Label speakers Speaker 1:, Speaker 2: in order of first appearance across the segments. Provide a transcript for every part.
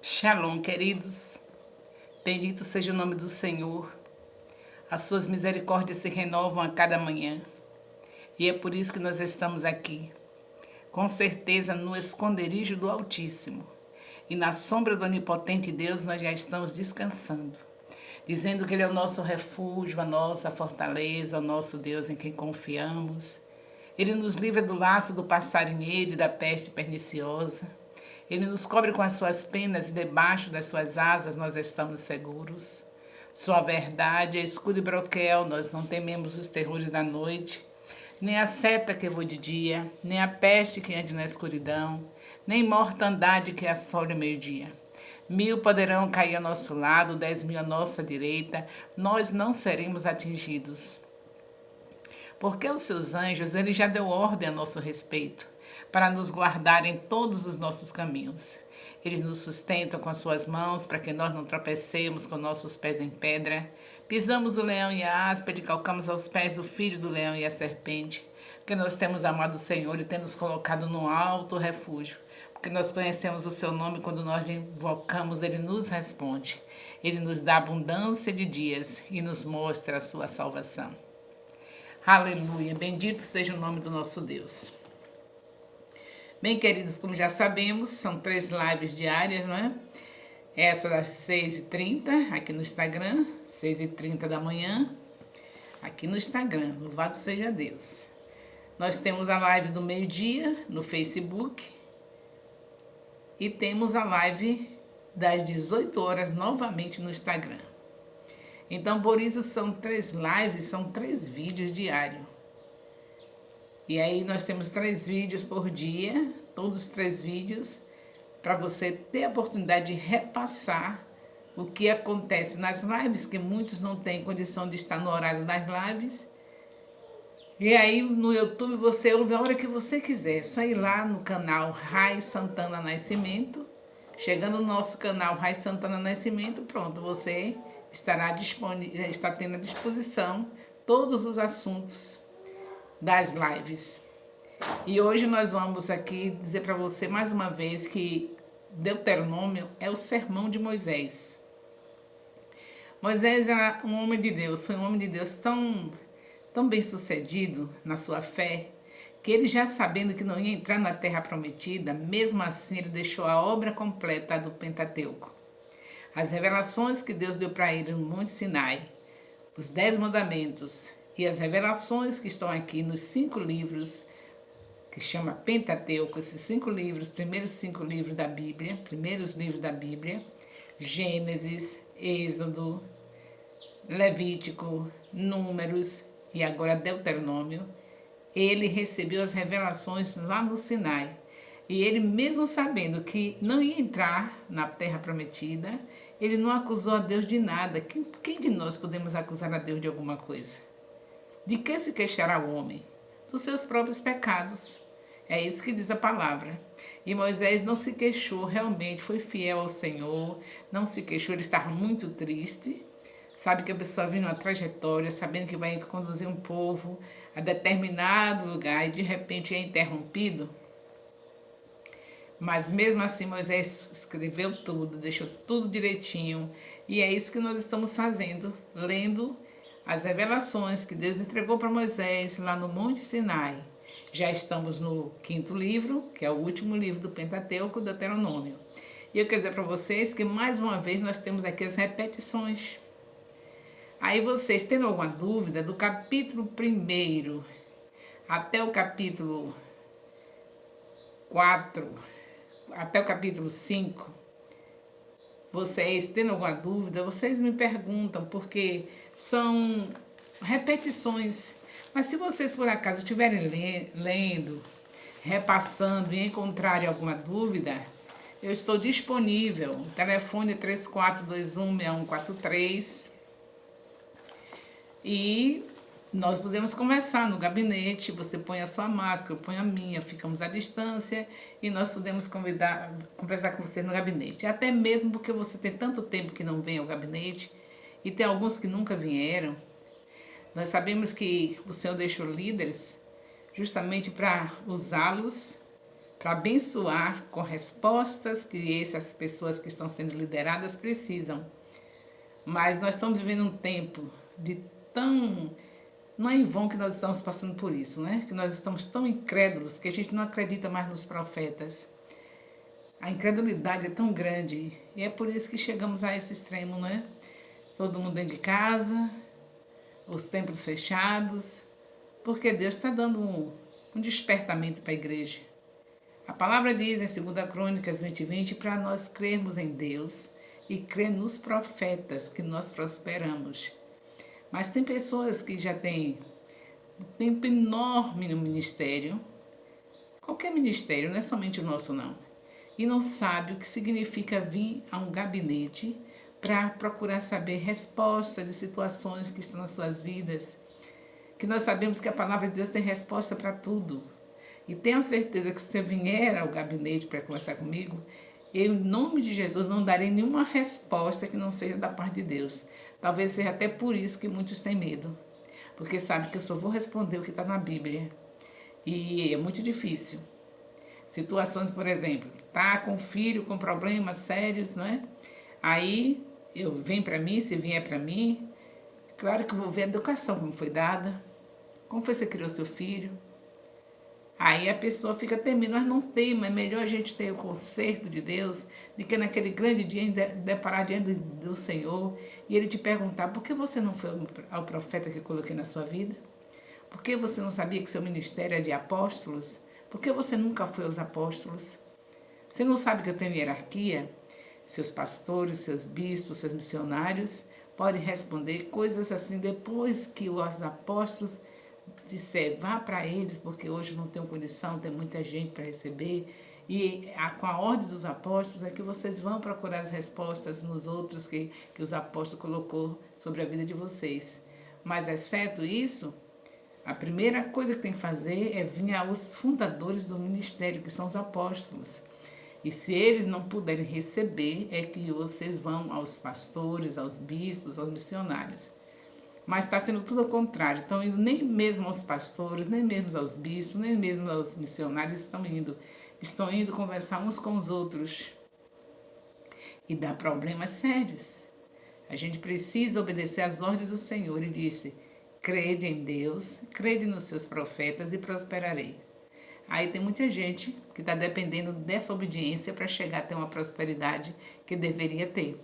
Speaker 1: Shalom, queridos. Bendito seja o nome do Senhor. As suas misericórdias se renovam a cada manhã. E é por isso que nós estamos aqui, com certeza no esconderijo do Altíssimo. E na sombra do onipotente Deus nós já estamos descansando, dizendo que Ele é o nosso refúgio, a nossa fortaleza, o nosso Deus em quem confiamos. Ele nos livra do laço do passarinheiro e da peste perniciosa. Ele nos cobre com as suas penas e debaixo das suas asas nós estamos seguros. Sua verdade é escudo e broquel, nós não tememos os terrores da noite, nem a seta que voa de dia, nem a peste que ande na escuridão, nem mortandade que assole o meio-dia. 1000 poderão cair ao nosso lado, 10.000 à nossa direita, nós não seremos atingidos. Porque os seus anjos, ele já deu ordem a nosso respeito, para nos guardar em todos os nossos caminhos. Eles nos sustentam com as suas mãos, para que nós não tropecemos com nossos pés em pedra. Pisamos o leão e a áspide, calcamos aos pés o filho do leão e a serpente. Porque nós temos amado o Senhor e temos colocado no alto refúgio. Porque nós conhecemos o seu nome, quando nós lhe invocamos, ele nos responde. Ele nos dá abundância de dias e nos mostra a sua salvação. Aleluia, bendito seja o nome do nosso Deus. Bem, queridos, como já sabemos, são 3 lives diárias, não é? Essa das 6h30, aqui no Instagram, 6h30 da manhã, aqui no Instagram, louvado seja Deus. Nós temos a live do meio-dia no Facebook e temos a live das 18 horas novamente no Instagram. Então, por isso, são 3 lives, são 3 vídeos diários. E aí nós temos 3 vídeos por dia, todos os 3 vídeos, para você ter a oportunidade de repassar o que acontece nas lives, que muitos não têm condição de estar no horário das lives. E aí no YouTube você ouve a hora que você quiser, é só ir lá no canal Rai Santana Nascimento. Chegando no nosso canal Rai Santana Nascimento, pronto, você está tendo à disposição todos os assuntos das lives. E hoje nós vamos aqui dizer para você mais uma vez que Deuteronômio é o sermão de Moisés. Moisés era um homem de Deus, foi um homem de Deus tão bem sucedido na sua fé, que ele, já sabendo que não ia entrar na terra prometida, mesmo assim ele deixou a obra completa do Pentateuco. As revelações que Deus deu para ele no Monte Sinai, os 10 mandamentos e as revelações que estão aqui nos 5 livros, que chama Pentateuco, esses 5 livros, primeiros 5 livros da Bíblia, primeiros livros da Bíblia, Gênesis, Êxodo, Levítico, Números e agora Deuteronômio, ele recebeu as revelações lá no Sinai. E ele, mesmo sabendo que não ia entrar na terra prometida, ele não acusou a Deus de nada. Quem de nós podemos acusar a Deus de alguma coisa? De que se queixará o homem? Dos seus próprios pecados. É isso que diz a palavra. E Moisés não se queixou, realmente foi fiel ao Senhor, não se queixou, ele estava muito triste. Sabe que a pessoa vem numa trajetória, sabendo que vai conduzir um povo a determinado lugar e de repente é interrompido. Mas mesmo assim Moisés escreveu tudo, deixou tudo direitinho. E é isso que nós estamos fazendo, lendo as revelações que Deus entregou para Moisés lá no Monte Sinai. Já estamos no 5º livro, que é o último livro do Pentateuco, Deuteronômio. E eu quero dizer para vocês que mais uma vez nós temos aqui as repetições. Aí vocês tendo alguma dúvida, do capítulo 1 até o capítulo 4, até o capítulo 5, vocês tendo alguma dúvida, vocês me perguntam, porque são repetições. Mas se vocês por acaso estiverem lendo, repassando e encontrarem alguma dúvida, eu estou disponível. O telefone é 34216143. E nós podemos conversar no gabinete, você põe a sua máscara, eu ponho a minha, ficamos à distância e nós podemos conversar com você no gabinete. Até mesmo porque você tem tanto tempo que não vem ao gabinete e tem alguns que nunca vieram. Nós sabemos que o Senhor deixou líderes justamente para usá-los, para abençoar com respostas que essas pessoas que estão sendo lideradas precisam. Mas nós estamos vivendo um tempo de tão... Não é em vão que nós estamos passando por isso, né? Que nós estamos tão incrédulos que a gente não acredita mais nos profetas. A incredulidade é tão grande e é por isso que chegamos a esse extremo, né? Todo mundo dentro de casa, os templos fechados, porque Deus está dando um despertamento para a igreja. A palavra diz em 2 Crônicas 20:20 para nós crermos em Deus e crer nos profetas que nós prosperamos. Mas tem pessoas que já têm um tempo enorme no ministério, qualquer ministério, não é somente o nosso não, e não sabe o que significa vir a um gabinete para procurar saber resposta de situações que estão nas suas vidas, que nós sabemos que a palavra de Deus tem resposta para tudo. E tenho certeza que se você vier ao gabinete para conversar comigo, eu, em nome de Jesus, não darei nenhuma resposta que não seja da parte de Deus. Talvez seja até por isso que muitos têm medo, porque sabem que eu só vou responder o que está na Bíblia. E é muito difícil. Situações, por exemplo, tá com filho com problemas sérios, não é? Aí vem para mim, se vier para mim, claro que eu vou ver a educação, como foi dada, como foi que você criou seu filho. Aí a pessoa fica temendo, mas não tema, é melhor a gente ter o conserto de Deus do que naquele grande dia deparar diante do Senhor e Ele te perguntar, por que você não foi ao profeta que eu coloquei na sua vida? Por que você não sabia que seu ministério é de apóstolos? Por que você nunca foi aos apóstolos? Você não sabe que eu tenho hierarquia? Seus pastores, seus bispos, seus missionários podem responder coisas assim depois que os apóstolos disser, vá para eles, porque hoje não tenho condição, tem muita gente para receber. E com a ordem dos apóstolos é que vocês vão procurar as respostas nos outros que os apóstolos colocou sobre a vida de vocês. Mas exceto isso, a primeira coisa que tem que fazer é vir aos fundadores do ministério, que são os apóstolos. E se eles não puderem receber, é que vocês vão aos pastores, aos bispos, aos missionários. Mas está sendo tudo ao contrário. Estão indo nem mesmo aos pastores, nem mesmo aos bispos, nem mesmo aos missionários estão indo. Estão indo conversar uns com os outros. E dá problemas sérios. A gente precisa obedecer às ordens do Senhor. Ele disse, crede em Deus, crede nos seus profetas e prosperarei. Aí tem muita gente que está dependendo dessa obediência para chegar a ter uma prosperidade que deveria ter.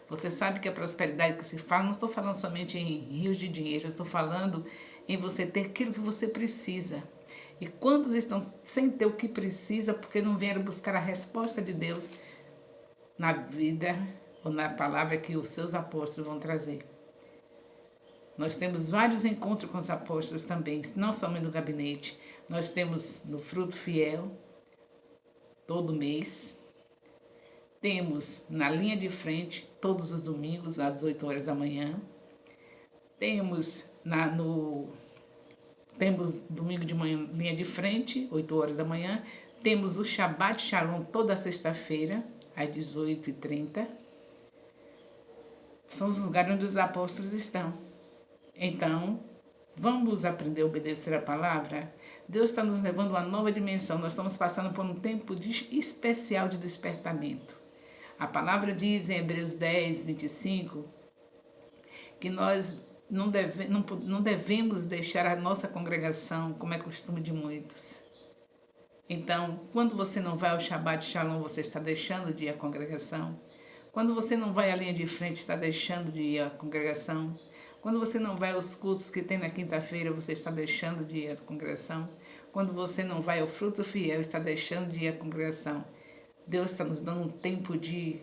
Speaker 1: Você sabe que a prosperidade que se fala, não estou falando somente em rios de dinheiro, eu estou falando em você ter aquilo que você precisa. E quantos estão sem ter o que precisa porque não vieram buscar a resposta de Deus na vida ou na palavra que os seus apóstolos vão trazer? Nós temos vários encontros com os apóstolos também, não somente no gabinete. Nós temos no Fruto Fiel, todo mês. Temos na linha de frente, todos os domingos, às 8 horas da manhã. Temos domingo de manhã, linha de frente, 8 horas da manhã. Temos o Shabbat Shalom toda sexta-feira, às 18h30. São os lugares onde os apóstolos estão. Então, vamos aprender a obedecer a palavra? Deus está nos levando a uma nova dimensão. Não estamos passando por um tempo especial de despertamento. A palavra diz em Hebreus 10:25, que nós não devemos deixar a nossa congregação, como é costume de muitos. Então, quando você não vai ao Shabbat Shalom, você está deixando de ir à congregação. Quando você não vai à linha de frente, está deixando de ir à congregação. Quando você não vai aos cultos que tem na quinta-feira, você está deixando de ir à congregação. Quando você não vai ao Fruto Fiel, está deixando de ir à congregação. Deus está nos dando um tempo de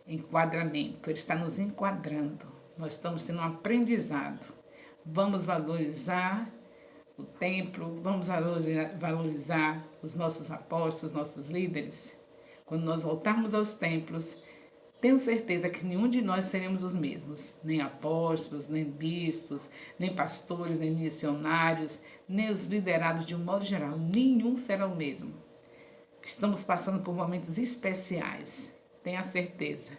Speaker 1: enquadramento. Ele está nos enquadrando. Nós estamos tendo um aprendizado. Vamos valorizar o templo, vamos valorizar os nossos apóstolos, os nossos líderes. Quando nós voltarmos aos templos, tenho certeza que nenhum de nós seremos os mesmos. Nem apóstolos, nem bispos, nem pastores, nem missionários, nem os liderados de um modo geral. Nenhum será o mesmo. Estamos passando por momentos especiais. Tenha certeza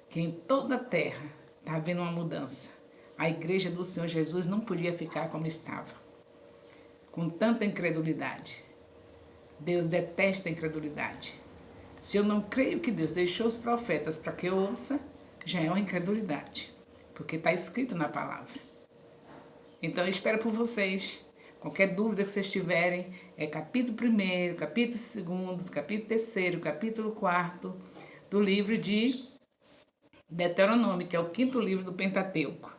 Speaker 1: que em toda a terra está havendo uma mudança. A igreja do Senhor Jesus não podia ficar como estava, com tanta incredulidade. Deus detesta a incredulidade. Se eu não creio que Deus deixou os profetas para que eu ouça, já é uma incredulidade, porque está escrito na palavra. Então eu espero por vocês. Qualquer dúvida que vocês tiverem, é capítulo 1º, capítulo 2º, capítulo 3º, capítulo 4º do livro de Deuteronômio, que é o 5º livro do Pentateuco.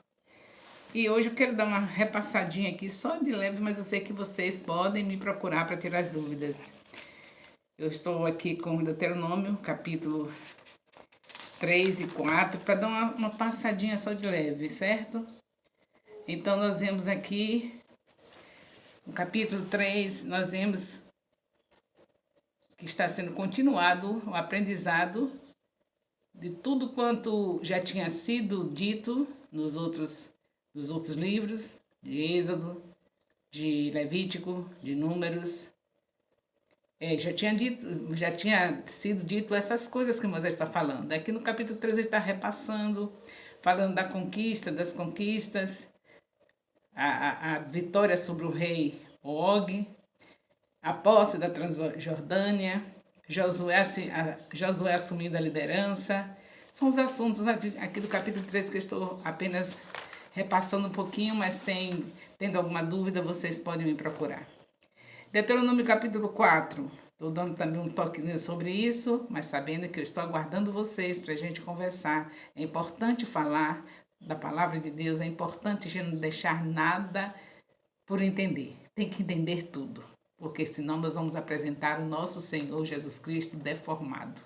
Speaker 1: E hoje eu quero dar uma repassadinha aqui, só de leve, mas eu sei que vocês podem me procurar para tirar as dúvidas. Eu estou aqui com o Deuteronômio, capítulo 3 e 4, para dar uma passadinha só de leve, certo? Então, nós vemos aqui, no capítulo 3, nós vemos que está sendo continuado o aprendizado de tudo quanto já tinha sido dito nos outros livros, de Êxodo, de Levítico, de Números. Já tinha sido dito essas coisas que Moisés está falando. Aqui no capítulo 3 ele está repassando, falando da conquista, das conquistas, a vitória sobre o rei Og, a posse da Transjordânia, Josué assumindo a liderança. São os assuntos aqui do capítulo 3 que eu estou apenas repassando um pouquinho, mas tendo alguma dúvida, vocês podem me procurar. Deuteronômio capítulo 4, estou dando também um toquezinho sobre isso, mas sabendo que eu estou aguardando vocês para a gente conversar. É importante falar da palavra de Deus, é importante a gente não deixar nada por entender. Tem que entender tudo, porque senão nós vamos apresentar o nosso Senhor Jesus Cristo deformado.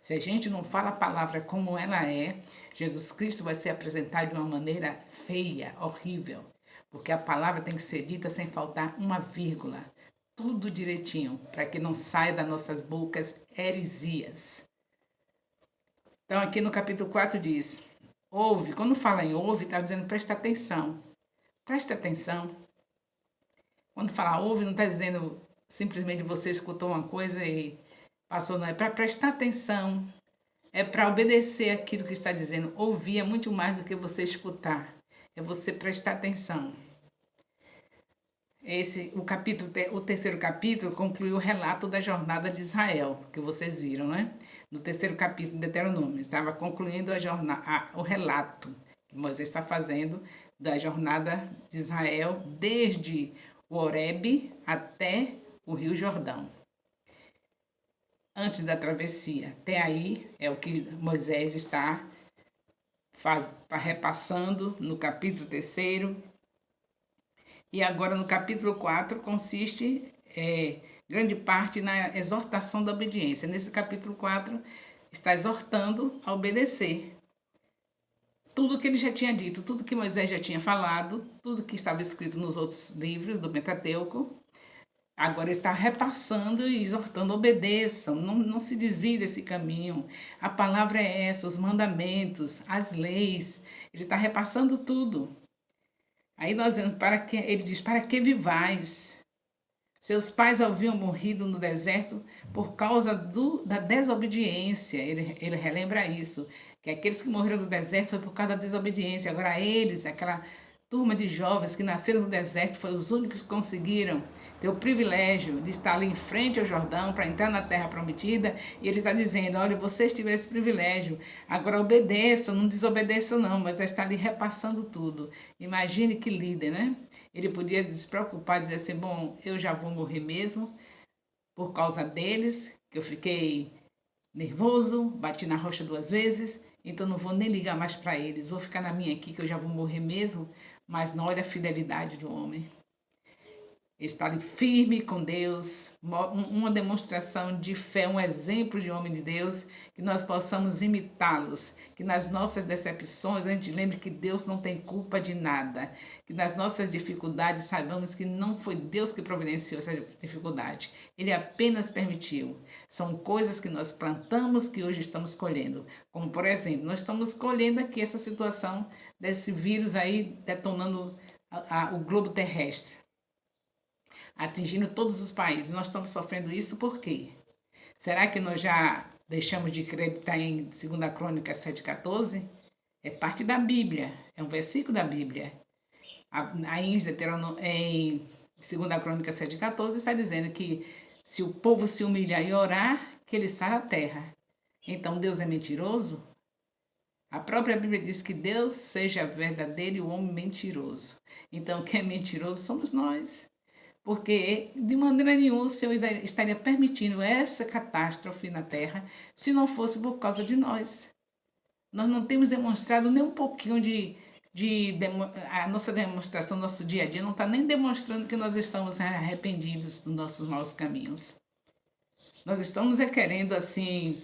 Speaker 1: Se a gente não fala a palavra como ela é, Jesus Cristo vai ser apresentado de uma maneira feia, horrível, porque a palavra tem que ser dita sem faltar uma vírgula, tudo direitinho, para que não saia das nossas bocas heresias. Então aqui no capítulo 4 diz, ouve, quando fala em ouve, está dizendo presta atenção. Presta atenção. Quando fala ouve, não está dizendo simplesmente você escutou uma coisa e passou, não. É para prestar atenção. É para obedecer aquilo que está dizendo. Ouvir é muito mais do que você escutar. É você prestar atenção. O terceiro capítulo conclui o relato da jornada de Israel, que vocês viram, né? No terceiro capítulo de Deuteronômio, estava concluindo o relato que Moisés está fazendo da jornada de Israel desde o Horebe até o Rio Jordão. Antes da travessia. Até aí é o que Moisés está repassando no capítulo 3º. E agora no capítulo 4 consiste grande parte na exortação da obediência. Nesse capítulo 4 está exortando a obedecer. Tudo que ele já tinha dito, tudo que Moisés já tinha falado, tudo que estava escrito nos outros livros do Pentateuco, agora está repassando e exortando, obedeçam, não se desvie desse caminho. A palavra é essa, os mandamentos, as leis, ele está repassando tudo. Aí nós vemos, ele diz, para que vivais? Seus pais haviam morrido no deserto por causa da desobediência. Ele relembra isso, que aqueles que morreram no deserto foi por causa da desobediência. Agora eles, aquela turma de jovens que nasceram no deserto, foram os únicos que conseguiram ter o privilégio de estar ali em frente ao Jordão para entrar na terra prometida. E ele está dizendo, olha, vocês tiveram esse privilégio, agora obedeçam, não desobedeçam não, mas está ali repassando tudo. Imagine que líder, né? Ele podia se preocupar e dizer assim, bom, eu já vou morrer mesmo por causa deles, que eu fiquei nervoso, bati na rocha 2 vezes, então não vou nem ligar mais para eles, vou ficar na minha aqui que eu já vou morrer mesmo, mas não olha a fidelidade do homem. Ele está ali firme com Deus, uma demonstração de fé, um exemplo de homem de Deus, que nós possamos imitá-los, que nas nossas decepções a gente lembre que Deus não tem culpa de nada, que nas nossas dificuldades saibamos que não foi Deus que providenciou essa dificuldade, Ele apenas permitiu. São coisas que nós plantamos que hoje estamos colhendo, como por exemplo, nós estamos colhendo aqui essa situação desse vírus aí detonando o globo terrestre, atingindo todos os países. Nós estamos sofrendo isso por quê? Será que nós já deixamos de acreditar em 2 Crônicas 7,14? É parte da Bíblia, é um versículo da Bíblia. Aí em 2 Crônicas 7,14 está dizendo que Se o povo se humilhar e orar, que ele sai da terra. Então Deus é mentiroso? A própria Bíblia diz que Deus seja verdadeiro e o homem mentiroso. Então quem é mentiroso somos nós. Porque de maneira nenhuma o Senhor estaria permitindo essa catástrofe na terra se não fosse por causa de nós. Nós não temos demonstrado nem um pouquinho a nossa demonstração, nosso dia a dia, não está nem demonstrando que nós estamos arrependidos dos nossos maus caminhos. Nós estamos querendo, assim,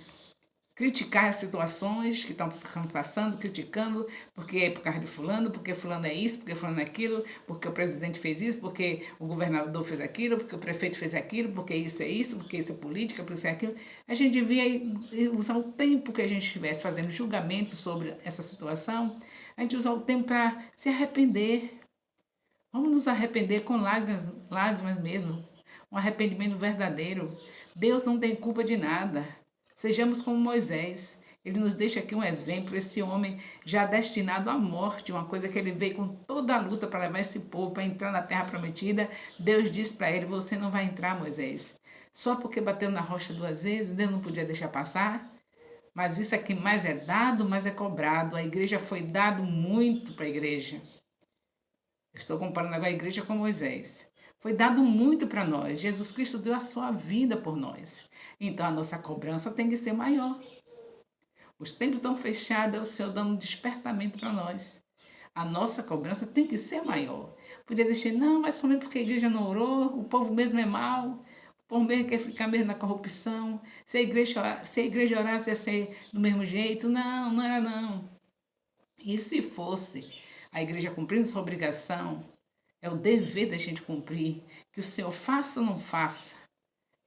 Speaker 1: criticar as situações que estão passando, criticando, porque é por causa de fulano, porque fulano é isso, porque fulano é aquilo, porque o presidente fez isso, porque o governador fez aquilo, porque o prefeito fez aquilo, porque isso, porque isso é política, porque isso é aquilo. A gente devia usar o tempo que a gente estivesse fazendo julgamento sobre essa situação, a gente usar o tempo para se arrepender. Vamos nos arrepender com lágrimas mesmo, um arrependimento verdadeiro. Deus não tem culpa de nada. Sejamos como Moisés. Ele nos deixa aqui um exemplo, esse homem já destinado à morte, uma coisa que ele veio com toda a luta para levar esse povo para entrar na terra prometida. Deus disse para ele: você não vai entrar, Moisés. Só porque bateu na rocha 2 vezes, Deus não podia deixar passar. Mas isso aqui mais é dado, mais é cobrado. A igreja foi dado muito para a igreja. Estou comparando agora a igreja com Moisés. Foi dado muito para nós. Jesus Cristo deu a sua vida por nós. Então a nossa cobrança tem que ser maior. Os tempos estão fechados, é o Senhor dando um despertamento para nós. A nossa cobrança tem que ser maior. Podia deixar, não, mas somente porque a igreja não orou, o povo mesmo é mau, o povo mesmo quer ficar mesmo na corrupção. Se a igreja orasse, ia ser do mesmo jeito. Não, não era não. E se fosse a igreja cumprindo sua obrigação, é o dever da gente cumprir, que o Senhor faça ou não faça.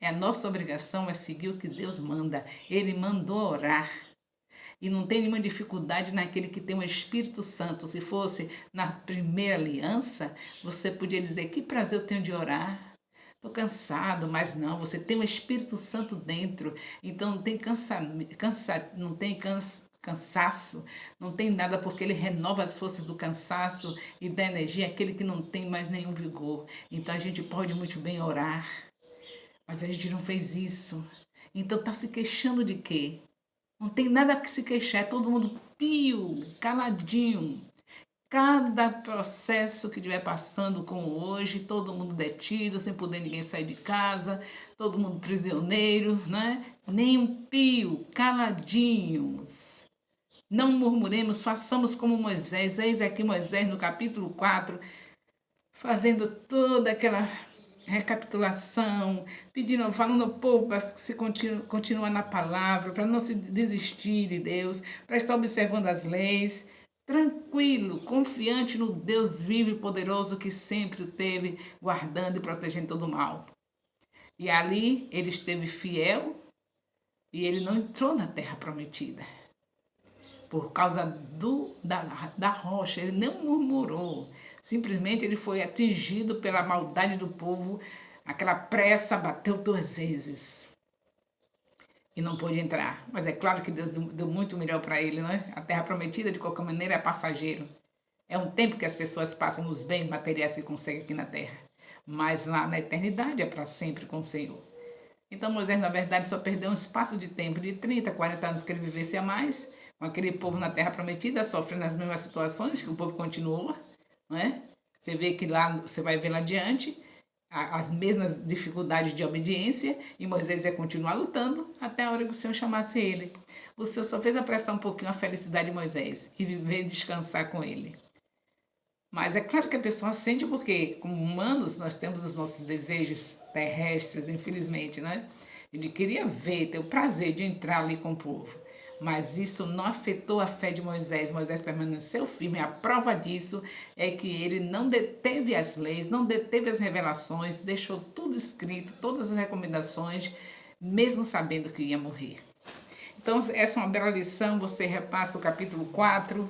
Speaker 1: É a nossa obrigação é seguir o que Deus manda. Ele mandou orar. E não tem nenhuma dificuldade naquele que tem o Espírito Santo. Se fosse na primeira aliança, você podia dizer: que prazer eu tenho de orar. Estou cansado, mas não, você tem o Espírito Santo dentro. Então não tem cansaço, não tem nada, porque ele renova as forças do cansaço e da energia àquele que não tem mais nenhum vigor. Então a gente pode muito bem orar, mas a gente não fez isso. Então está se queixando de quê? Não tem nada que se queixar, é todo mundo pio, caladinho. Cada processo que estiver passando como hoje, todo mundo detido, sem poder ninguém sair de casa, todo mundo prisioneiro, né? Nem um pio, caladinhos. Não murmuremos, façamos como Moisés. Eis aqui Moisés no capítulo 4, fazendo toda aquela recapitulação, pedindo, falando ao povo para se continuar na palavra, para não se desistir de Deus, para estar observando as leis, tranquilo, confiante no Deus vivo e poderoso que sempre o teve guardando e protegendo todo o mal. E ali ele esteve fiel e ele não entrou na terra prometida. Por causa da rocha, ele não murmurou. Simplesmente ele foi atingido pela maldade do povo, aquela pressa bateu 2 vezes e não pôde entrar. Mas é claro que Deus deu muito melhor para ele, não é? A terra prometida, de qualquer maneira, é passageiro. É um tempo que as pessoas passam nos bens materiais que conseguem aqui na terra. Mas lá na eternidade é para sempre com o Senhor. Então Moisés, na verdade, só perdeu um espaço de tempo de 30, 40 anos que ele vivesse a mais, com aquele povo na terra prometida, sofrendo as mesmas situações que o povo continuou. Né? Você vê que lá, você vai ver lá adiante, as mesmas dificuldades de obediência, e Moisés ia continuar lutando até a hora que o Senhor chamasse ele. O Senhor só fez apressar um pouquinho a felicidade de Moisés e viver e descansar com ele. Mas é claro que a pessoa sente, porque como humanos nós temos os nossos desejos terrestres, infelizmente, né? Ele queria ver, ter o prazer de entrar ali com o povo. Mas isso não afetou a fé de Moisés. Moisés permaneceu firme. A prova disso é que ele não deteve as leis, não deteve as revelações, deixou tudo escrito, todas as recomendações, mesmo sabendo que ia morrer. Então, essa é uma bela lição. Você repassa o capítulo 4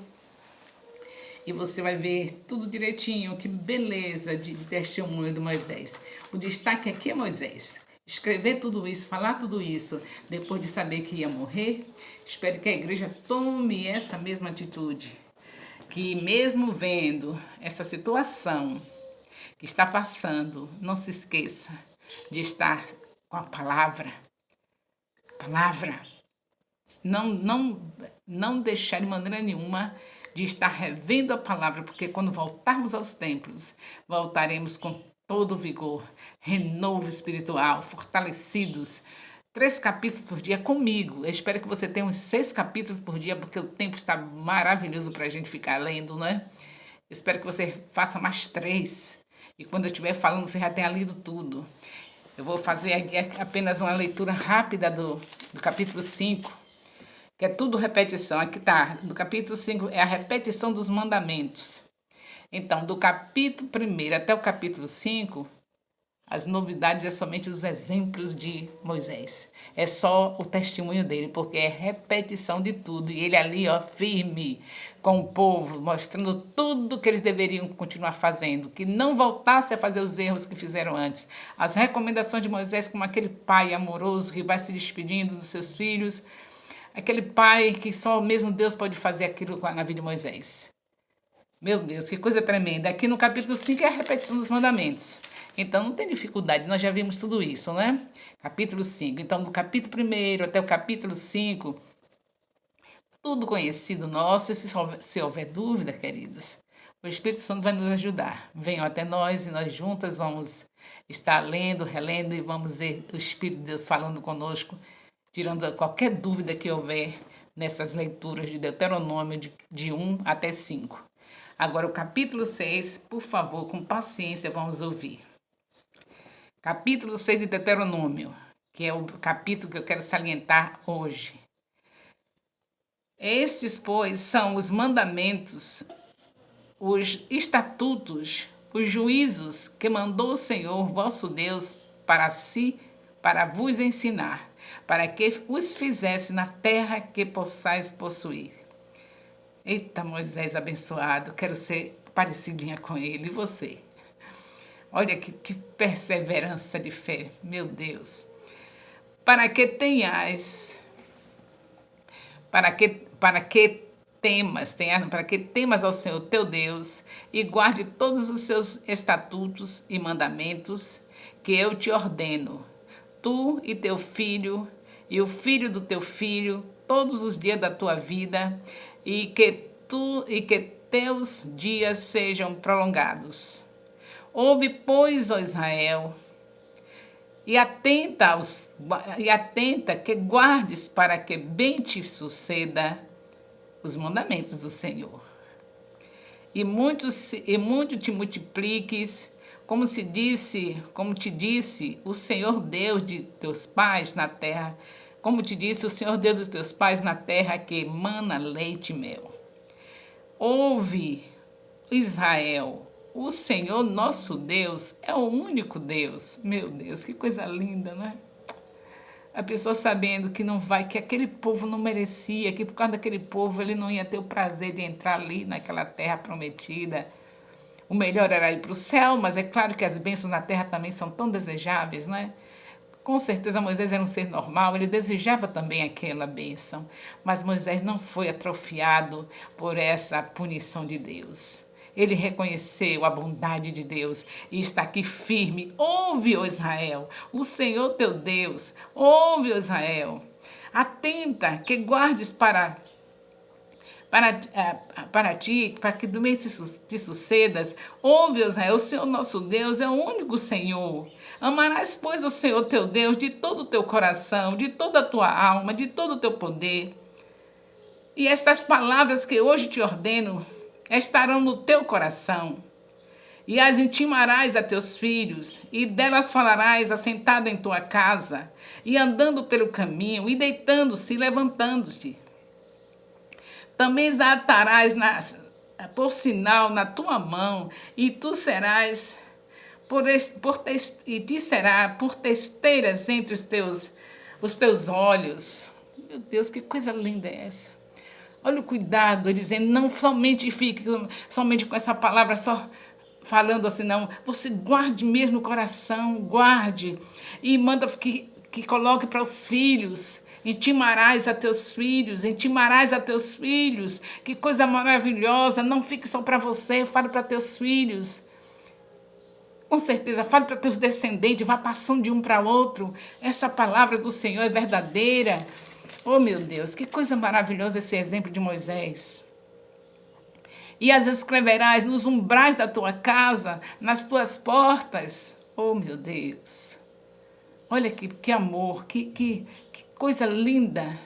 Speaker 1: e você vai ver tudo direitinho. Que beleza de testemunho de Moisés. O destaque aqui é Moisés. Escrever tudo isso, falar tudo isso, depois de saber que ia morrer. Espero que a igreja tome essa mesma atitude. Que mesmo vendo essa situação que está passando, não se esqueça de estar com a palavra. Palavra. Não deixar de maneira nenhuma de estar revendo a palavra, porque quando voltarmos aos templos, voltaremos com todo o vigor, renovo espiritual, fortalecidos. 3 capítulos por dia comigo. Eu espero que você tenha uns 6 capítulos por dia, porque o tempo está maravilhoso para a gente ficar lendo, né? Eu espero que você faça mais 3. E quando eu estiver falando, você já tenha lido tudo. Eu vou fazer aqui apenas uma leitura rápida do capítulo 5, que é tudo repetição. Aqui está, no capítulo 5 é a repetição dos mandamentos. Então, do capítulo 1 até o capítulo 5, as novidades é somente os exemplos de Moisés. É só o testemunho dele, porque é repetição de tudo. E ele ali, ó, firme com o povo, mostrando tudo que eles deveriam continuar fazendo, que não voltasse a fazer os erros que fizeram antes. As recomendações de Moisés, como aquele pai amoroso que vai se despedindo dos seus filhos, aquele pai que só mesmo Deus pode fazer aquilo na vida de Moisés. Meu Deus, que coisa tremenda. Aqui no capítulo 5 é a repetição dos mandamentos. Então não tem dificuldade, nós já vimos tudo isso, né? Capítulo 5. Então, do capítulo 1 até o capítulo 5, tudo conhecido nosso. E se houver dúvida, queridos, o Espírito Santo vai nos ajudar. Venham até nós e nós juntas vamos estar lendo, relendo e vamos ver o Espírito de Deus falando conosco, tirando qualquer dúvida que houver nessas leituras de Deuteronômio de 1 até 5. Agora, o capítulo 6, por favor, com paciência, vamos ouvir. Capítulo 6 de Deuteronômio, que é o capítulo que eu quero salientar hoje. Estes, pois, são os mandamentos, os estatutos, os juízos que mandou o Senhor vosso Deus para vos ensinar, para que os fizesse na terra que possais possuir. Eita, Moisés abençoado, quero ser parecidinha com ele. E você? Olha que perseverança de fé, meu Deus. Para que temas ao Senhor teu Deus e guarde todos os seus estatutos e mandamentos que eu te ordeno, tu e teu filho e o filho do teu filho, todos os dias da tua vida, e que teus dias sejam prolongados. Ouve, pois, ó Israel, e atenta que guardes para que bem te suceda os mandamentos do Senhor. E muito te multipliques, como te disse o Senhor Deus de teus pais na terra, como te disse o Senhor Deus dos teus pais na terra que emana leite e mel. Ouve, Israel, o Senhor nosso Deus é o único Deus. Meu Deus, que coisa linda, né? A pessoa sabendo que aquele povo não merecia, que por causa daquele povo ele não ia ter o prazer de entrar ali naquela terra prometida. O melhor era ir para o céu, mas é claro que as bênçãos na terra também são tão desejáveis, né? Com certeza Moisés era um ser normal, ele desejava também aquela bênção, mas Moisés não foi atrofiado por essa punição de Deus. Ele reconheceu a bondade de Deus e está aqui firme. Ouve, ó Israel, o Senhor teu Deus, ouve, ó Israel. Atenta, que guardes para ti, para que do meio te sucedas. Ouve, Israel, o Senhor nosso Deus é o único Senhor. Amarás, pois, o Senhor teu Deus de todo o teu coração, de toda a tua alma, de todo o teu poder. E estas palavras que hoje te ordeno estarão no teu coração. E as intimarás a teus filhos, e delas falarás assentado em tua casa, e andando pelo caminho, e deitando-se e levantando-se. Também as atarás por sinal na tua mão, e tu serás te será por testeiras entre os teus olhos. Meu Deus, que coisa linda é essa? Olha o cuidado, ele dizendo, não somente fique somente com essa palavra só falando assim, não. Você guarde mesmo no coração, guarde. E manda que coloque para os filhos. Intimarás a teus filhos, intimarás a teus filhos. Que coisa maravilhosa, não fique só para você, fale para teus filhos. Com certeza, fale para teus descendentes, vá passando de um para outro. Essa palavra do Senhor é verdadeira. Oh, meu Deus, que coisa maravilhosa esse exemplo de Moisés. E as escreverás nos umbrais da tua casa, nas tuas portas. Oh, meu Deus. Olha que amor, que coisa linda.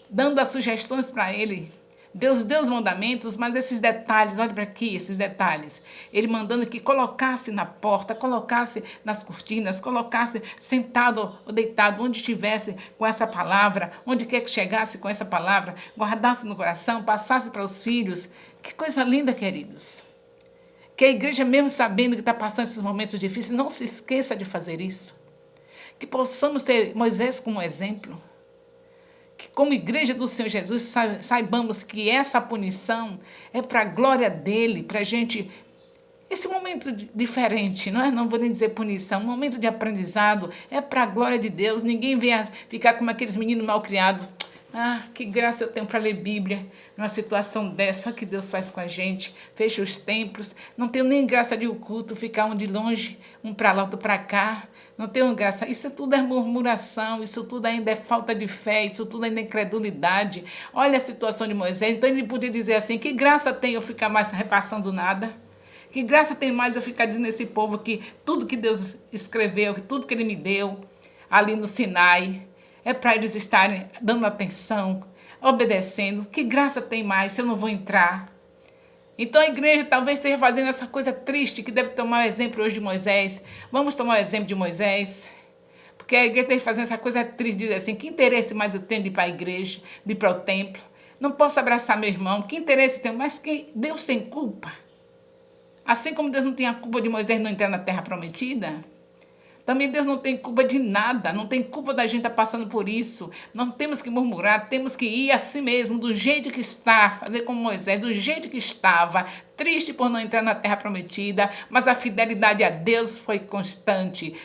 Speaker 1: Dando as sugestões para ele. Deus deu os mandamentos, mas esses detalhes, olha para aqui, esses detalhes. Ele mandando que colocasse na porta, colocasse nas cortinas, colocasse sentado ou deitado, onde estivesse com essa palavra, onde quer que chegasse com essa palavra, guardasse no coração, passasse para os filhos. Que coisa linda, queridos. Que a igreja, mesmo sabendo que está passando esses momentos difíceis, não se esqueça de fazer isso. Que possamos ter Moisés como exemplo. Que como igreja do Senhor Jesus saibamos que essa punição é para a glória dele, para a gente... Esse momento diferente, não é? Não vou nem dizer punição, um momento de aprendizado, é para a glória de Deus. Ninguém venha ficar como aqueles meninos mal criados. Ah, que graça eu tenho para ler Bíblia numa situação dessa. Olha o que Deus faz com a gente. Fecha os templos. Não tenho nem graça de o culto, ficar um de longe, um para lá, outro para cá. Não tenho graça. Isso tudo é murmuração, isso tudo ainda é falta de fé, isso tudo ainda é incredulidade. Olha a situação de Moisés. Então ele podia dizer assim, que graça tem eu ficar mais repassando nada? Que graça tem mais eu ficar dizendo a esse povo que tudo que Deus escreveu, que tudo que ele me deu ali no Sinai, é para eles estarem dando atenção, obedecendo. Que graça tem mais se eu não vou entrar? Então a igreja talvez esteja fazendo essa coisa triste, que deve tomar o exemplo hoje de Moisés. Vamos tomar o exemplo de Moisés? Porque a igreja esteja fazendo essa coisa triste, de dizer assim, que interesse mais eu tenho de ir para a igreja, de ir para o templo? Não posso abraçar meu irmão, que interesse tenho? Mas que Deus tem culpa. Assim como Deus não tinha culpa de Moisés não entrar na terra prometida, também Deus não tem culpa de nada, não tem culpa da gente estar passando por isso. Não temos que murmurar, temos que ir assim mesmo, do jeito que está, fazer como Moisés, do jeito que estava, triste por não entrar na terra prometida, mas a fidelidade a Deus foi constante,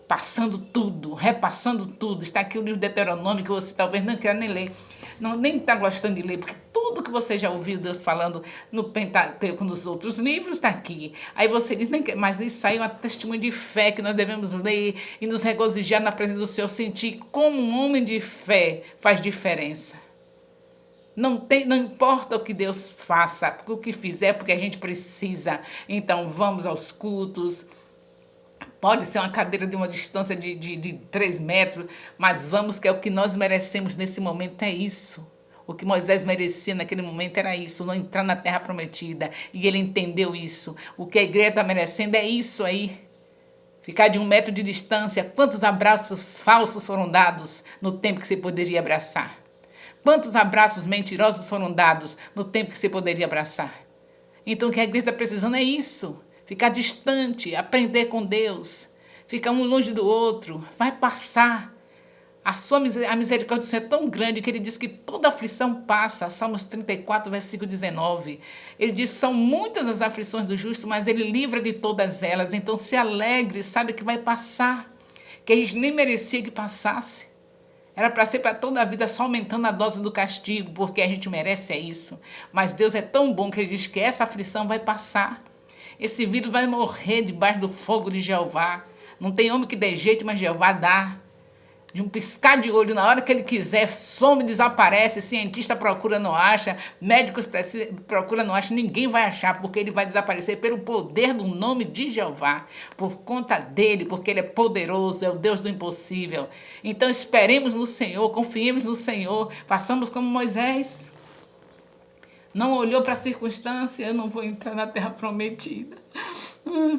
Speaker 1: passando tudo, repassando tudo. Está aqui o livro de Deuteronômio, que você talvez não queira nem ler, nem está gostando de ler, porque tudo que você já ouviu Deus falando no Pentateuco, nos outros livros, está aqui. Aí você diz, mas isso aí é um testemunho de fé que nós devemos ler e nos regozijar na presença do Senhor, sentir como um homem de fé faz diferença. Não importa o que Deus faça, o que fizer, porque a gente precisa. Então vamos aos cultos. Pode ser uma cadeira de uma distância de 3 metros, mas vamos, que é o que nós merecemos nesse momento, é isso. O que Moisés merecia naquele momento era isso, não entrar na terra prometida. E ele entendeu isso. O que a igreja está merecendo é isso aí. Ficar de 1 metro de distância. Quantos abraços falsos foram dados no tempo que você poderia abraçar? Quantos abraços mentirosos foram dados no tempo que você poderia abraçar? Então o que a igreja está precisando é isso. Ficar distante, aprender com Deus. Ficar um longe do outro. Vai passar. A misericórdia do Senhor é tão grande que ele diz que toda aflição passa. Salmos 34, versículo 19. Ele diz, são muitas as aflições do justo, mas ele livra de todas elas. Então se alegre, sabe que vai passar. Que a gente nem merecia que passasse. Era para ser para toda a vida, só aumentando a dose do castigo, porque a gente merece isso. Mas Deus é tão bom que ele diz que essa aflição vai passar. Esse vírus vai morrer debaixo do fogo de Jeová. Não tem homem que dê jeito, mas Jeová dá. De um piscar de olho, na hora que ele quiser, some, desaparece, cientista procura, não acha, médicos procura, não acha, ninguém vai achar, porque ele vai desaparecer pelo poder do nome de Jeová, por conta dele, porque ele é poderoso, é o Deus do impossível. Então esperemos no Senhor, confiemos no Senhor, façamos como Moisés. Não olhou para a circunstância, eu não vou entrar na terra prometida.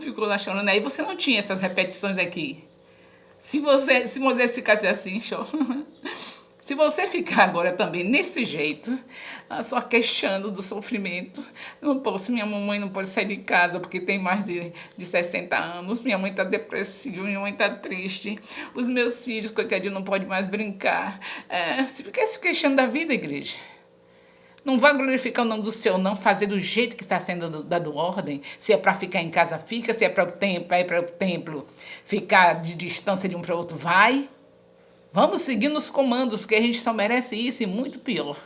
Speaker 1: Ficou lá chorando. Aí você não tinha essas repetições aqui. Se Moisés ficasse assim, se você ficar agora também nesse jeito, só queixando do sofrimento, minha mamãe não pode sair de casa porque tem mais de 60 anos, minha mãe está depressiva, minha mãe está triste, os meus filhos, coitadinho, não podem mais brincar. Se ficar se queixando da vida, igreja, não vai glorificar o nome do Senhor, não, fazer do jeito que está sendo dado ordem. Se é para ficar em casa, fica. Se é para o templo, é para o templo. Ficar de distância de um para o outro, vai. Vamos seguir nos comandos, porque a gente só merece isso e muito pior.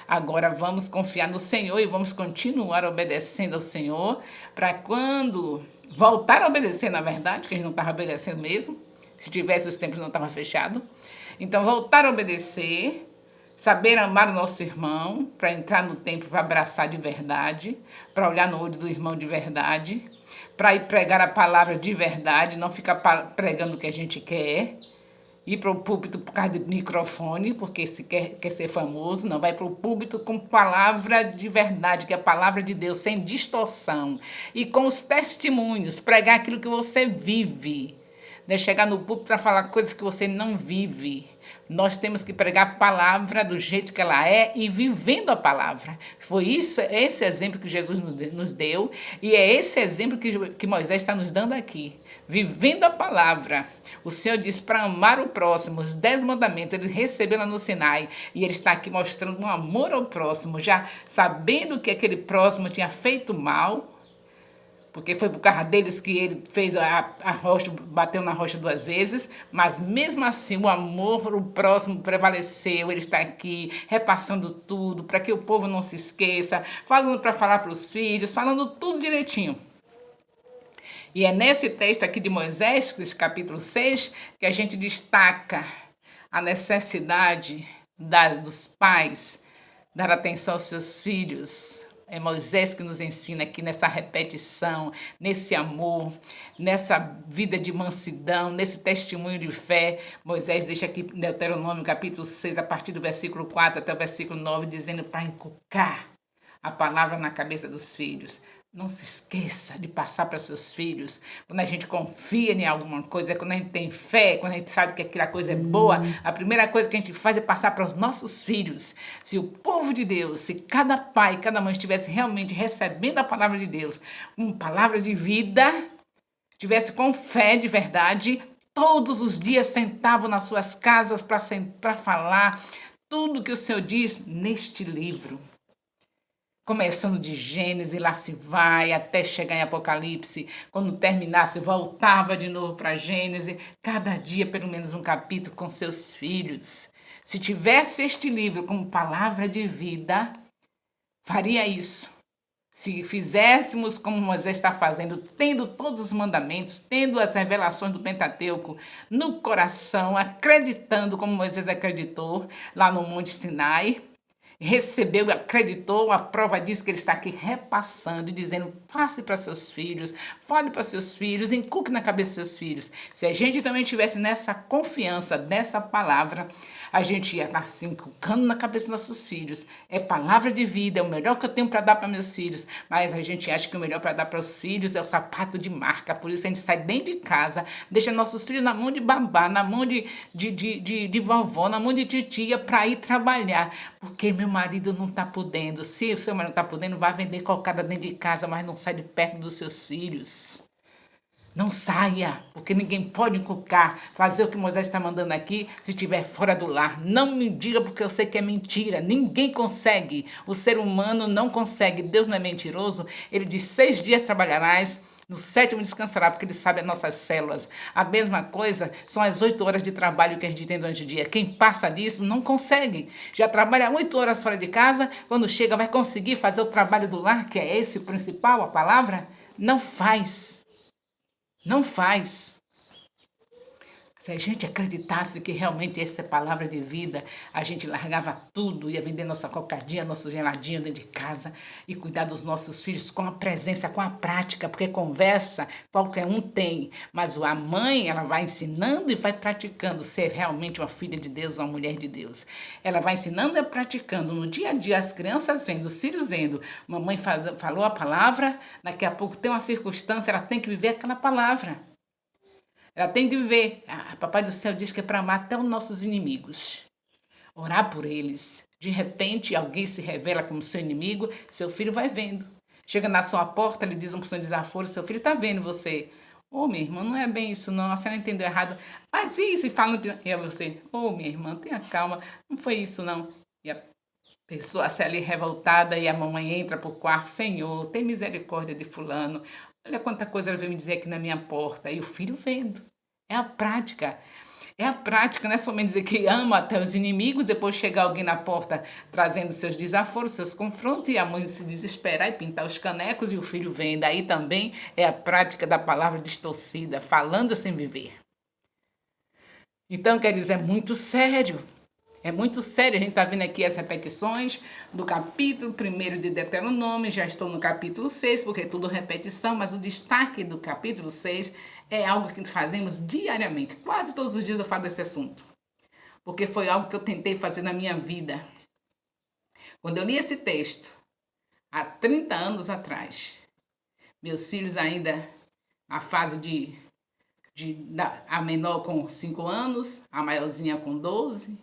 Speaker 1: Agora vamos confiar no Senhor e vamos continuar obedecendo ao Senhor, para quando voltar a obedecer, na verdade, que a gente não estava obedecendo mesmo, se tivesse os tempos não estava fechado. Então voltar a obedecer, saber amar o nosso irmão, para entrar no templo, para abraçar de verdade, para olhar no olho do irmão de verdade, para ir pregar a palavra de verdade, não ficar pregando o que a gente quer, ir para o púlpito por causa do microfone, porque se quer ser famoso, não vai para o púlpito com palavra de verdade, que é a palavra de Deus, sem distorção, e com os testemunhos, pregar aquilo que você vive, não é chegar no púlpito para falar coisas que você não vive. Nós temos que pregar a palavra do jeito que ela é e vivendo a palavra. Foi isso, esse exemplo que Jesus nos deu e é esse exemplo que Moisés está nos dando aqui. Vivendo a palavra. O Senhor diz para amar o próximo, os 10 mandamentos, ele recebeu lá no Sinai e ele está aqui mostrando um amor ao próximo, já sabendo que aquele próximo tinha feito mal, porque foi por causa deles que ele fez a rocha, bateu na rocha 2 vezes, mas mesmo assim o amor, o próximo prevaleceu, ele está aqui repassando tudo, para que o povo não se esqueça, falando para falar para os filhos, falando tudo direitinho. E é nesse texto aqui de Moisés, capítulo 6, que a gente destaca a necessidade dos pais dar atenção aos seus filhos. É Moisés que nos ensina aqui nessa repetição, nesse amor, nessa vida de mansidão, nesse testemunho de fé. Moisés deixa aqui em Deuteronômio capítulo 6, a partir do versículo 4 até o versículo 9, dizendo para inculcar a palavra na cabeça dos filhos. Não se esqueça de passar para seus filhos. Quando a gente confia em alguma coisa, quando a gente tem fé, quando a gente sabe que aquela coisa é boa, a primeira coisa que a gente faz é passar para os nossos filhos. Se o povo de Deus, se cada pai, cada mãe estivesse realmente recebendo a palavra de Deus, uma palavra de vida, estivesse com fé de verdade, todos os dias sentavam nas suas casas para falar tudo que o Senhor diz neste livro. Começando de Gênesis, lá se vai, até chegar em Apocalipse. Quando terminasse, voltava de novo para Gênesis. Cada dia, pelo menos um capítulo com seus filhos. Se tivesse este livro como palavra de vida, faria isso. Se fizéssemos como Moisés está fazendo, tendo todos os mandamentos, tendo as revelações do Pentateuco no coração, acreditando como Moisés acreditou lá no Monte Sinai, recebeu, acreditou, a prova disso que ele está aqui repassando, dizendo, passe para seus filhos, fale para seus filhos, inculque na cabeça dos seus filhos. Se a gente também tivesse nessa confiança, dessa palavra, a gente ia estar assim, inculcando na cabeça dos nossos filhos. É palavra de vida, é o melhor que eu tenho para dar para meus filhos, mas a gente acha que o melhor para dar para os filhos é o sapato de marca, por isso a gente sai dentro de casa, deixa nossos filhos na mão de babá, na mão de vovó, na mão de titia, para ir trabalhar, porque meu marido não está podendo. Se o seu marido não está podendo, vai vender cocada dentro de casa, mas não sai de perto dos seus filhos. Não saia, porque ninguém pode inculcar, fazer o que Moisés está mandando aqui se estiver fora do lar. Não me diga, porque eu sei que é mentira. Ninguém consegue. O ser humano não consegue. Deus não é mentiroso. Ele diz 6 dias trabalharás, no 7º descansará, porque ele sabe as nossas células. A mesma coisa são as 8 horas de trabalho que a gente tem durante o dia. Quem passa disso não consegue. Já trabalha 8 horas fora de casa, quando chega vai conseguir fazer o trabalho do lar, que é esse o principal, a palavra? Não faz. Não faz. Se a gente acreditasse que realmente essa é palavra de vida, a gente largava tudo, ia vender nossa cocadinha, nosso geladinho dentro de casa e cuidar dos nossos filhos com a presença, com a prática, porque conversa qualquer um tem, mas a mãe, ela vai ensinando e vai praticando ser realmente uma filha de Deus, uma mulher de Deus. Ela vai ensinando e praticando no dia a dia, as crianças vendo, os filhos vendo. Mamãe falou a palavra, daqui a pouco tem uma circunstância, ela tem que viver aquela palavra. Ela tem que viver. A Papai do Céu diz que é para amar até os nossos inimigos. Orar por eles. De repente, alguém se revela como seu inimigo, seu filho vai vendo. Chega na sua porta, ele diz uma porção de desaforo, seu filho está vendo você. Ô, minha irmã, não é bem isso não, a senhora entendeu errado. Faz isso e fala. E aí você, ô, minha irmã, tenha calma, não foi isso não. E a pessoa se ali revoltada e a mamãe entra pro quarto, Senhor, tem misericórdia de fulano. Olha quanta coisa ela veio me dizer aqui na minha porta. E o filho vendo. É a prática. É a prática, não é somente dizer que ama até os inimigos, depois chegar alguém na porta trazendo seus desaforos, seus confrontos, e a mãe se desesperar e pintar os canecos, e o filho vem. Daí também é a prática da palavra distorcida, falando sem viver. Então, quer dizer, é muito sério. É muito sério, a gente está vendo aqui as repetições do capítulo 1 de Deuteronômio, já estou no capítulo 6, porque é tudo repetição, mas o destaque do capítulo 6 é algo que fazemos diariamente. Quase todos os dias eu falo desse assunto, porque foi algo que eu tentei fazer na minha vida. Quando eu li esse texto, há 30 anos atrás, meus filhos ainda na fase a menor com 5 anos, a maiorzinha com 12.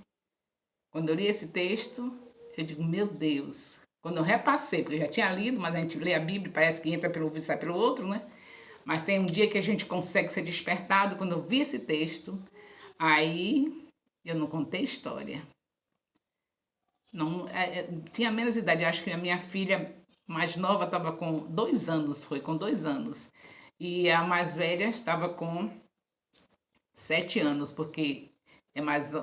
Speaker 1: Quando eu li esse texto, eu digo, meu Deus. Quando eu repassei, porque eu já tinha lido, mas a gente lê a Bíblia, parece que entra pelo ouvido e sai pelo outro, né? Mas tem um dia que a gente consegue ser despertado. Quando eu vi esse texto, aí eu não contei história. Não, tinha menos idade, acho que a minha filha mais nova estava com 2 anos, foi com 2 anos. E a mais velha estava com 7 anos, porque é mais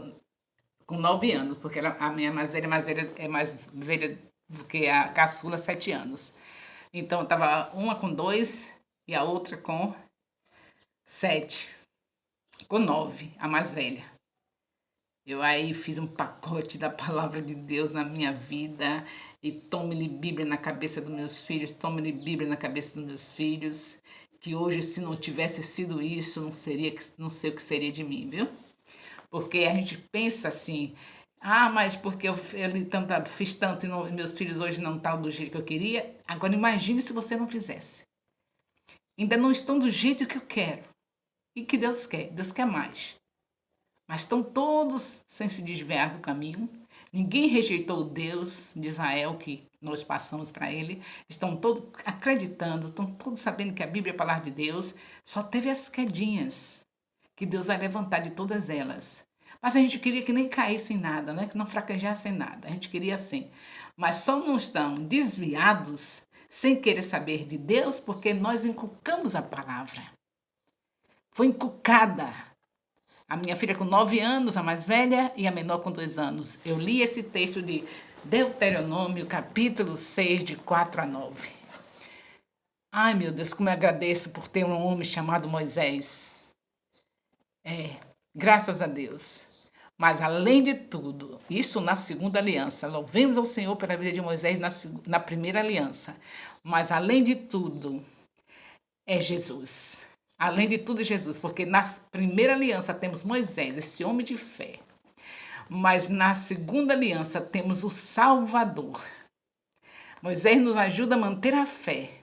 Speaker 1: com 9 anos, porque a minha mais velha é mais velha do que a caçula, 7 anos. Então, tava uma com 2 e a outra com 7, com 9, a mais velha. Eu aí fiz um pacote da palavra de Deus na minha vida e tome-lhe Bíblia na cabeça dos meus filhos, tome-lhe Bíblia na cabeça dos meus filhos, que hoje, se não tivesse sido isso, não sei o que seria de mim, viu? Porque a gente pensa assim, mas porque eu fiz tanto e meus filhos hoje não estão do jeito que eu queria. Agora imagine se você não fizesse. Ainda não estão do jeito que eu quero. E que Deus quer. Deus quer mais. Mas estão todos sem se desviar do caminho. Ninguém rejeitou o Deus de Israel que nós passamos para ele. Estão todos acreditando, estão todos sabendo que a Bíblia é a palavra de Deus. Só teve as quedinhas que Deus vai levantar de todas elas. Mas a gente queria que nem caísse em nada, né? Que não fraquejasse em nada. A gente queria assim. Mas só não estão desviados sem querer saber de Deus porque nós inculcamos a palavra. Foi inculcada. A minha filha com 9 anos, a mais velha, e a menor com 2 anos. Eu li esse texto de Deuteronômio, capítulo 6, de 4 a 9. Ai, meu Deus, como eu agradeço por ter um homem chamado Moisés. Graças a Deus. Mas além de tudo, isso na segunda aliança, louvemos ao Senhor pela vida de Moisés na primeira aliança. Mas além de tudo, é Jesus. Além de tudo, é Jesus, porque na primeira aliança temos Moisés, esse homem de fé. Mas na segunda aliança temos o Salvador. Moisés nos ajuda a manter a fé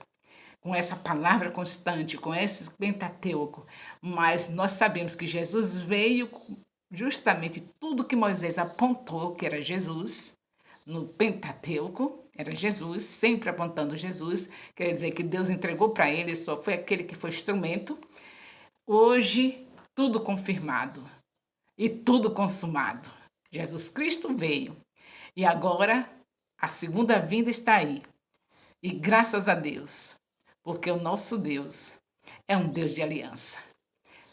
Speaker 1: com essa palavra constante, com esse Pentateuco, mas nós sabemos que Jesus veio justamente tudo que Moisés apontou que era Jesus, no Pentateuco, era Jesus, sempre apontando Jesus, quer dizer que Deus entregou para ele, só foi aquele que foi instrumento. Hoje, tudo confirmado e tudo consumado. Jesus Cristo veio e agora a segunda vinda está aí. E graças a Deus, porque o nosso Deus é um Deus de aliança.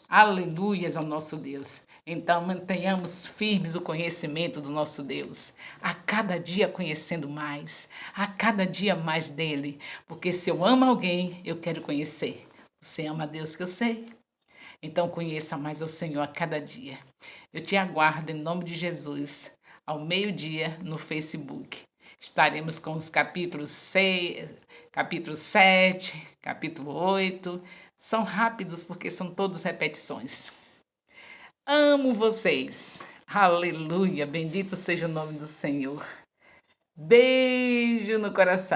Speaker 1: Aleluias ao nosso Deus. Então mantenhamos firmes o conhecimento do nosso Deus, a cada dia conhecendo mais, a cada dia mais dele, porque se eu amo alguém, eu quero conhecer. Você ama a Deus que eu sei? Então conheça mais o Senhor a cada dia. Eu te aguardo em nome de Jesus, ao meio-dia no Facebook. Estaremos com os capítulos 6, capítulo 7, capítulo 8. São rápidos porque são todos repetições. Amo vocês. Aleluia. Bendito seja o nome do Senhor. Beijo no coração.